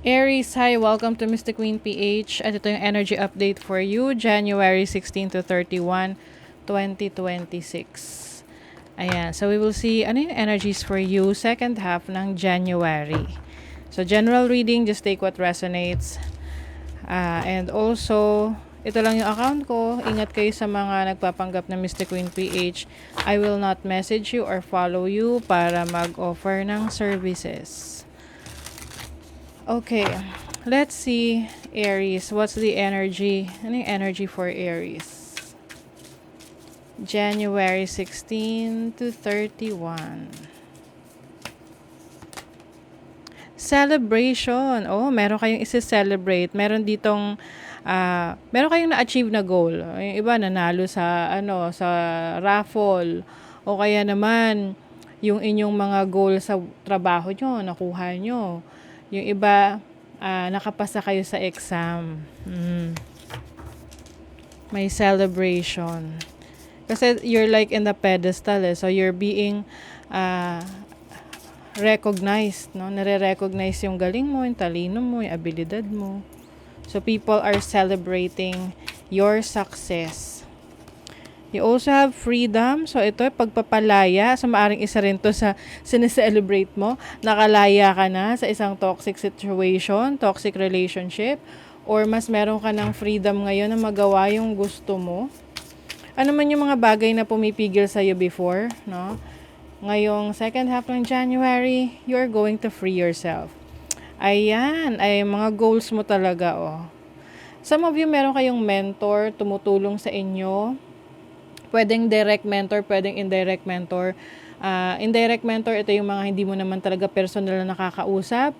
Aries, hi! Welcome to Mystic Queen PH. At ito yung energy update for you, January 16 to 31, 2026. Ayan, so we will see ano yung energies for you second half ng January. So general reading, just take what resonates. And also, ito lang yung account ko. Ingat kayo sa mga nagpapanggap na Mystic Queen PH. I will not message you or follow you para mag-offer ng services. Okay, let's see Aries. What's the energy? Ano yung energy for Aries? January 16 to 31. Celebration. Oh, meron kayong isi-celebrate. Meron ditong meron kayong na-achieve na goal. Yung iba nanalo sa sa raffle o kaya naman yung inyong mga goal sa trabaho nyo, nakuha nyo. Yung iba, nakapasa kayo sa exam. May celebration. Kasi you're like in the pedestal So you're being recognized. No? Nare-recognize yung galing mo, yung talino mo, yung abilidad mo. So people are celebrating your success. You also have freedom. So, ito pagpapalaya. So, maaring isa rin to sa sineselebrate mo. Nakalaya ka na sa isang toxic situation, toxic relationship, or mas meron ka ng freedom ngayon na magawa yung gusto mo. Ano man yung mga bagay na pumipigil sa'yo before, no? Ngayong second half ng January, you're going to free yourself. Ayan, ay mga goals mo talaga, oh. Some of you, meron kayong mentor, tumutulong sa inyo. Pwedeng direct mentor, pwedeng indirect mentor. Indirect mentor, ito yung mga hindi mo naman talaga personal na nakakausap,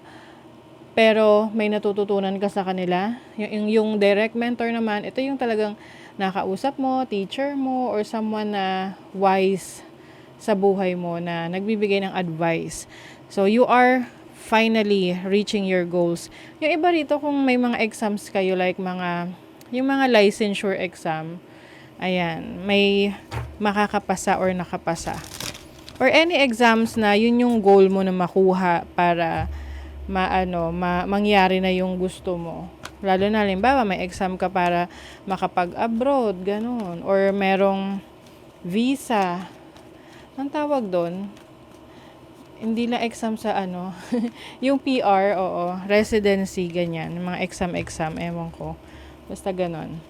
pero may natututunan ka sa kanila. Yung direct mentor naman, ito yung talagang nakausap mo, teacher mo, or someone na wise sa buhay mo na nagbibigay ng advice. So, you are finally reaching your goals. Yung iba rito, kung may mga exams kayo, like yung mga licensure exam, ayan, may makakapasa or nakapasa. Or any exams na yun yung goal mo na makuha para mangyari na yung gusto mo. Lalo na, halimbawa, may exam ka para makapag-abroad, ganun. Or merong visa. Ang tawag doon? Hindi lang exam sa yung PR, oo, residency, ganyan. Mga exam, ewan ko. Basta ganun.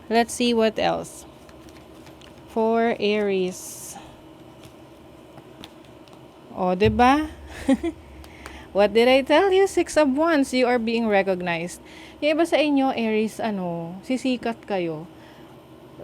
Let's see what else. For Aries. O, diba? What did I tell you? 6 of Wands. You are being recognized. Yung iba sa inyo, Aries, sisikat kayo.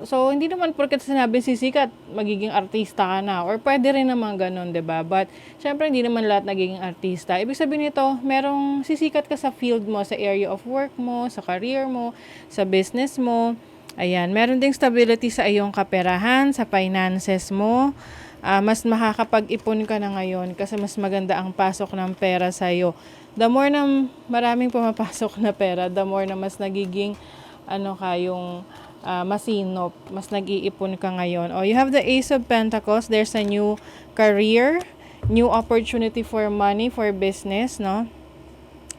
So, hindi naman porket sinabi sisikat, magiging artista ka na. Or pwede rin naman ganun, diba? But, syempre, hindi naman lahat nagiging artista. Ibig sabihin nito, merong sisikat ka sa field mo, sa area of work mo, sa career mo, sa business mo. Ayan, meron ding stability sa iyong kaperahan, sa finances mo. Mas makakapag-ipon ka na ngayon kasi mas maganda ang pasok ng pera sa iyo. The more na maraming pumapasok na pera, the more na mas nagiging yung masinop, mas nag-iipon ka ngayon. You have the Ace of Pentacles. There's a new career, new opportunity for money, for business, no?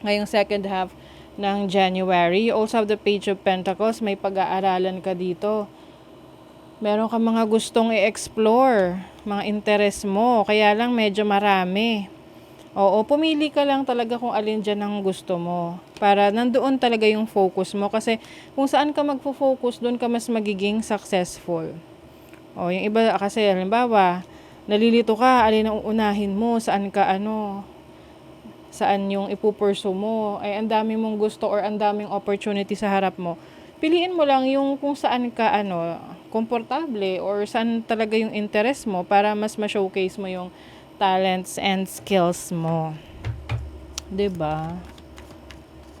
Ngayong second half ng January. You also have the Page of Pentacles. May pag-aaralan ka dito. Meron ka mga gustong i-explore, mga interest mo. Kaya lang medyo marami. Oo, pumili ka lang talaga kung alin dyan ang gusto mo. Para nandoon talaga yung focus mo. Kasi kung saan ka magfo-focus, doon ka mas magiging successful. Yung iba kasi, halimbawa, nalilito ka, alin ang uunahin mo, saan yung ipupursu mo, ay ang dami mong gusto or ang daming opportunity sa harap mo. Piliin mo lang yung kung saan ka komportable or saan talaga yung interest mo para mas ma-showcase mo yung talents and skills mo. 'Di ba?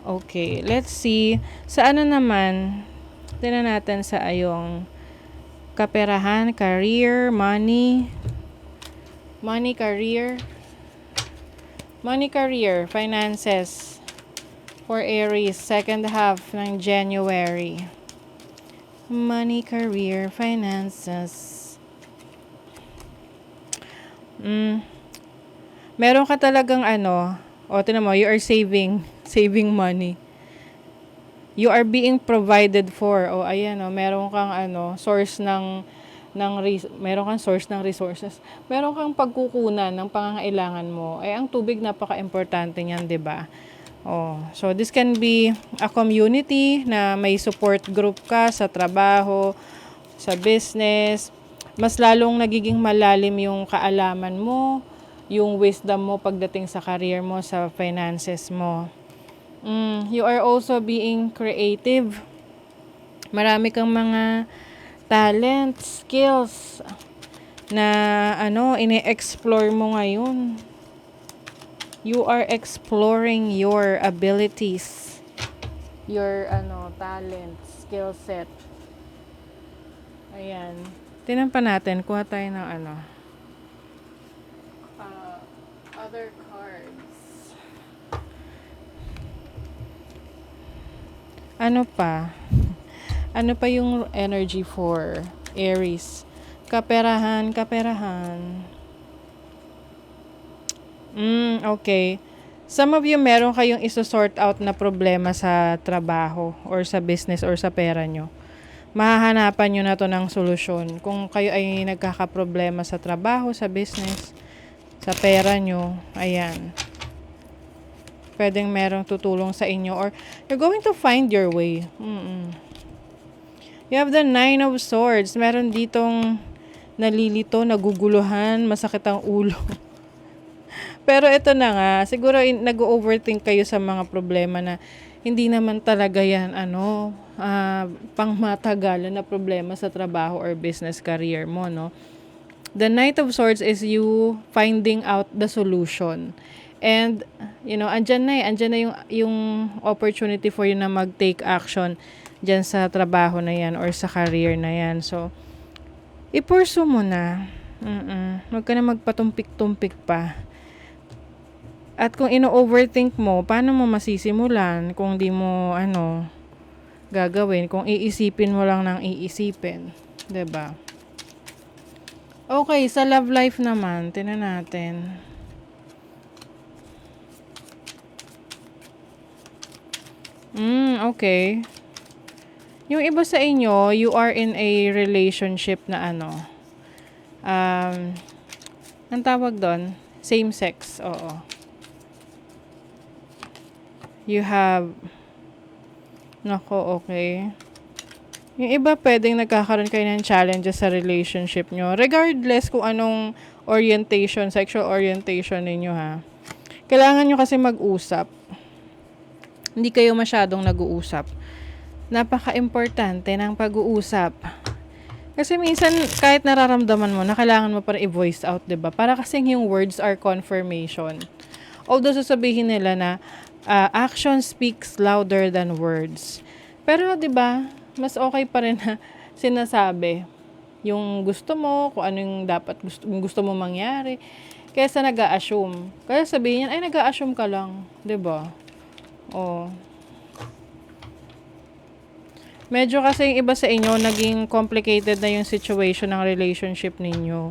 Okay, let's see. Sa naman, tingnan natin sa ayong kaperahan, career, money, career, finances for Aries, second half ng January. Money, career, finances. Meron ka talagang tinan mo, you are saving saving money. You are being provided for. O, ayan, o, meron kang source meron kang source ng resources. Meron kang pagkukunan ng pangangailangan mo. Ang tubig napaka-importante niyan, 'di ba? Oh, so this can be a community na may support group ka sa trabaho, sa business. Mas lalong nagiging malalim yung kaalaman mo, yung wisdom mo pagdating sa career mo, sa finances mo. You are also being creative. Marami kang mga talent, skills na ini-explore mo ngayon. You are exploring your abilities, your talent, skill set. Ayan. Tingnan pa natin, kuha tayo ng other cards. Ano pa? Ano pa yung energy for Aries? Kaperahan. Okay. Some of you meron kayong iso-sort out na problema sa trabaho or sa business or sa pera nyo. Mahahanapan nyo na to ng solusyon. Kung kayo ay nagkakaproblema sa trabaho, sa business, sa pera nyo, ayan. Pwedeng merong tutulong sa inyo or you're going to find your way. You have the 9 of Swords. Meron ditong nalilito, naguguluhan, masakit ang ulo. Pero ito na nga, siguro nag-overthink kayo sa mga problema na hindi naman talaga yan pangmatagalan na problema sa trabaho or business career mo, no? The Knight of Swords is you finding out the solution. And, andyan na yung opportunity for you na mag-take action dyan sa trabaho na yan or sa career na yan. So, i-pursue mo na. Huwag ka na magpatumpik-tumpik pa. At kung ino-overthink mo, paano mo masisimulan kung di mo, gagawin? Kung iisipin mo lang ng iisipin. 'Di ba? Okay, sa love life naman, tingnan natin. Okay. Yung iba sa inyo, you are in a relationship na ang tawag doon, same sex, oo. You have, okay. Yung iba pwedeng nagkakaroon kayo ng challenges sa relationship nyo. Regardless kung anong orientation, sexual orientation ninyo ha. Kailangan nyo kasi mag-usap. Hindi kayo masyadong nag-uusap. Napaka-importante ng pag-uusap. Kasi minsan, kahit nararamdaman mo, na kailangan mo para i-voice out, diba? Para kasing yung words are confirmation. Although sasabihin nila na, action speaks louder than words. Pero, diba, mas okay pa rin na sinasabi yung gusto mo, kung ano yung dapat gusto mo mangyari, kaysa nag-a-assume. Kaya sabihin niyan, ay, nag-a-assume ka lang. Diba? Oh. Medyo kasi yung iba sa inyo, naging complicated na yung situation ng relationship ninyo.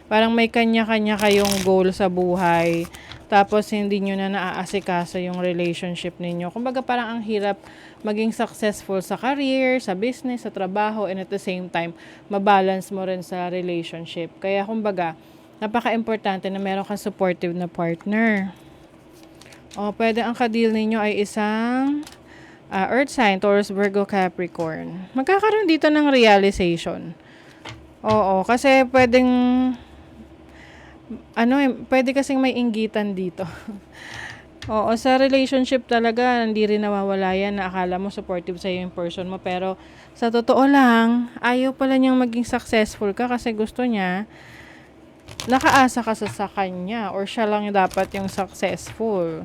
Parang may kanya-kanya kayong goal sa buhay. Tapos, hindi nyo na naaasikaso yung relationship ninyo. Kumbaga, parang ang hirap maging successful sa career, sa business, sa trabaho, and at the same time, mabalance mo rin sa relationship. Kaya, kumbaga, napaka-importante na meron kang supportive na partner. Pwede ang ka-deal ninyo ay isang Earth sign, Taurus, Virgo, Capricorn. Magkakaroon dito ng realization. Oo, kasi pwedeng pwede kasing may inggitan dito. Oo, sa relationship talaga, hindi rin nawawala yan na akala mo supportive sa'yo yung person mo. Pero, sa totoo lang, ayaw pala niyang maging successful ka kasi gusto niya, nakaasa ka sa kanya or siya lang dapat yung successful.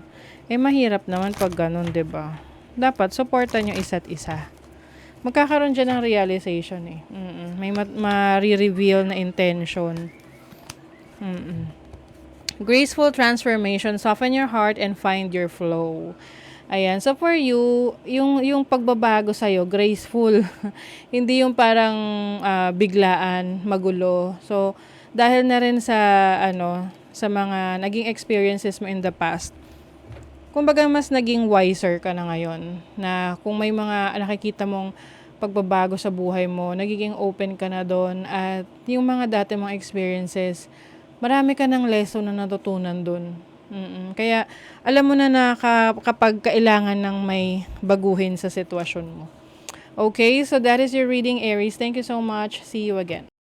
Mahirap naman pag ganun, 'di ba? Dapat, supportan nyo isa't isa. Magkakaroon dyan ng realization May ma-reveal na intention. Graceful transformation, soften your heart and find your flow. Ayan, so for you, yung pagbabago sa'yo, graceful. Hindi yung parang biglaan, magulo. So, dahil na rin sa, sa mga naging experiences mo in the past, kumbaga mas naging wiser ka na ngayon, na kung may mga nakikita mong pagbabago sa buhay mo, nagiging open ka na doon, at yung mga dati mong experiences, marami ka ng lesson na natutunan doon. Kaya alam mo na kapag kailangan ng may baguhin sa sitwasyon mo. Okay, so that is your reading, Aries. Thank you so much. See you again.